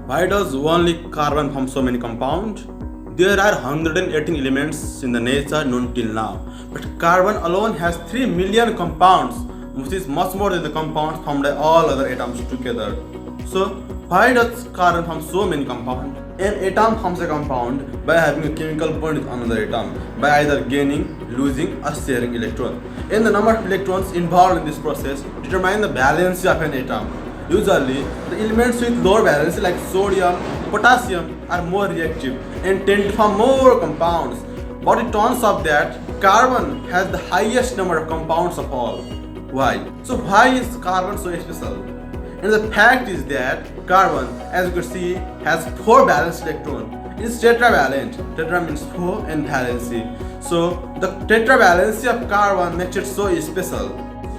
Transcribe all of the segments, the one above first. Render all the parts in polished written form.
Why does only carbon form so many compounds? There are 118 elements in the nature known till now, but carbon alone has 3 million compounds, which is much more than the compounds formed by all other atoms together. So, why does carbon form so many compounds? An atom forms a compound by having a chemical bond with another atom, by either gaining, losing, or sharing electrons. And the number of electrons involved in this process determine the valency of an atom. Usually, the elements with lower valency like sodium, potassium are more reactive and tend to form more compounds. But it turns out that carbon has the highest number of compounds of all. Why? So why is carbon so special? And the fact is that carbon, as you can see, has 4 valence electrons. It is tetravalent. Tetra means 4 and valency. So the tetravalency of carbon makes it so special.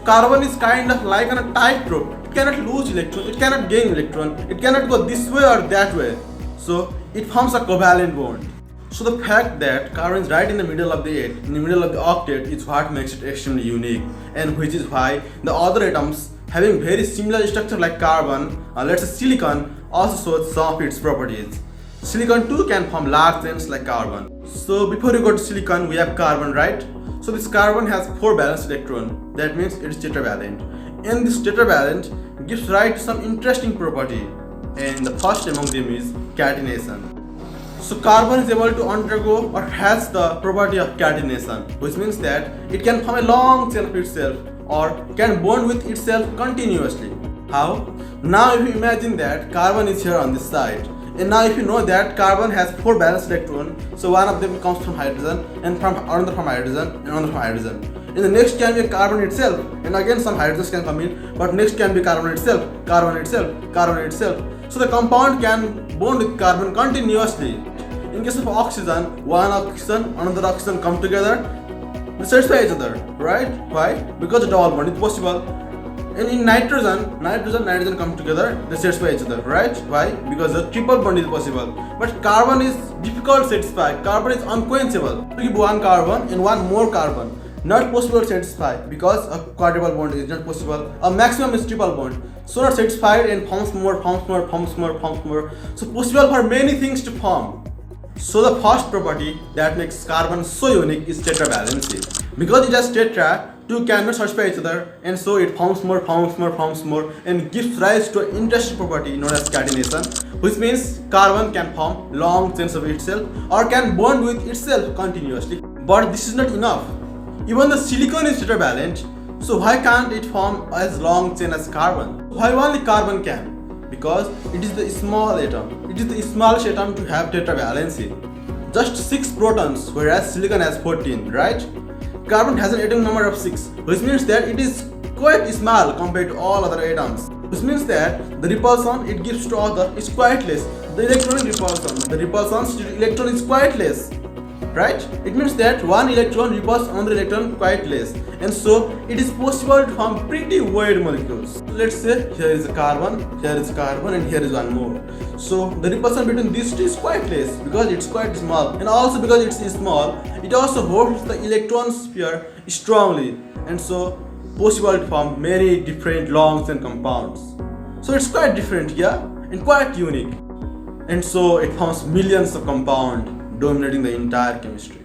Carbon is kind of like on a tightrope. It cannot lose electron, it cannot gain electron, it cannot go this way or that way. So it forms a covalent bond. So the fact that carbon is right in the middle of the octet is what makes it extremely unique, and which is why the other atoms having very similar structure like carbon, let's say silicon, also shows some of its properties. Silicon too can form large chains like carbon. So before we go to silicon, we have carbon, right? So this carbon has 4 valence electrons. That means it is tetravalent. And this tetravalent gives rise to some interesting property. And the first among them is catenation. So carbon is able to undergo or has the property of catenation, which means that it can form a long chain of itself or can bond with itself continuously. How? Now if you imagine that carbon is here on this side, and now if you know that carbon has 4 valence electrons, so one of them comes from hydrogen, and from another from hydrogen, and another from hydrogen. And the next can be carbon itself, and again some hydrogens can come in, but next can be carbon itself, carbon itself, carbon itself. So the compound can bond with carbon continuously. In case of oxygen, one oxygen, another oxygen come together, they satisfy each other, right? Why? Because the double bond is possible. And in nitrogen come together, they satisfy each other, right? Why? Because the triple bond is possible. But carbon is difficult to satisfy. Carbon is unquenchable. You give one carbon and one more carbon, not possible to satisfy because a quadruple bond is not possible. A maximum is triple bond. So not satisfied and forms more. So possible for many things to form. So the first property that makes carbon so unique is tetravalency. Because it has tetra, two cannot satisfy each other, and so it forms more, and gives rise to an interesting property known as catenation, which means carbon can form long chains of itself or can bond with itself continuously. But this is not enough. Even the silicon is tetravalent, so why can't it form as long chain as carbon? Why only carbon can? Because it is the small atom. It is the smallest atom to have tetravalency. Just 6 protons, whereas silicon has 14, right? Carbon has an atom number of 6, which means that it is quite small compared to all other atoms. Which means that the repulsion it gives to other is quite less. The electronic repulsion, the repulsion to electron is quite less, right? It means that one electron repulses another electron quite less, and so it is possible to form pretty weird molecules. Let's say here is a carbon, and here is one more. So the repulsion between these two is quite less because it's quite small, and also because it's small, it also holds the electron sphere strongly, and so possible to form many different long chain compounds. So it's quite different here and quite unique, and so it forms millions of compounds dominating the entire chemistry.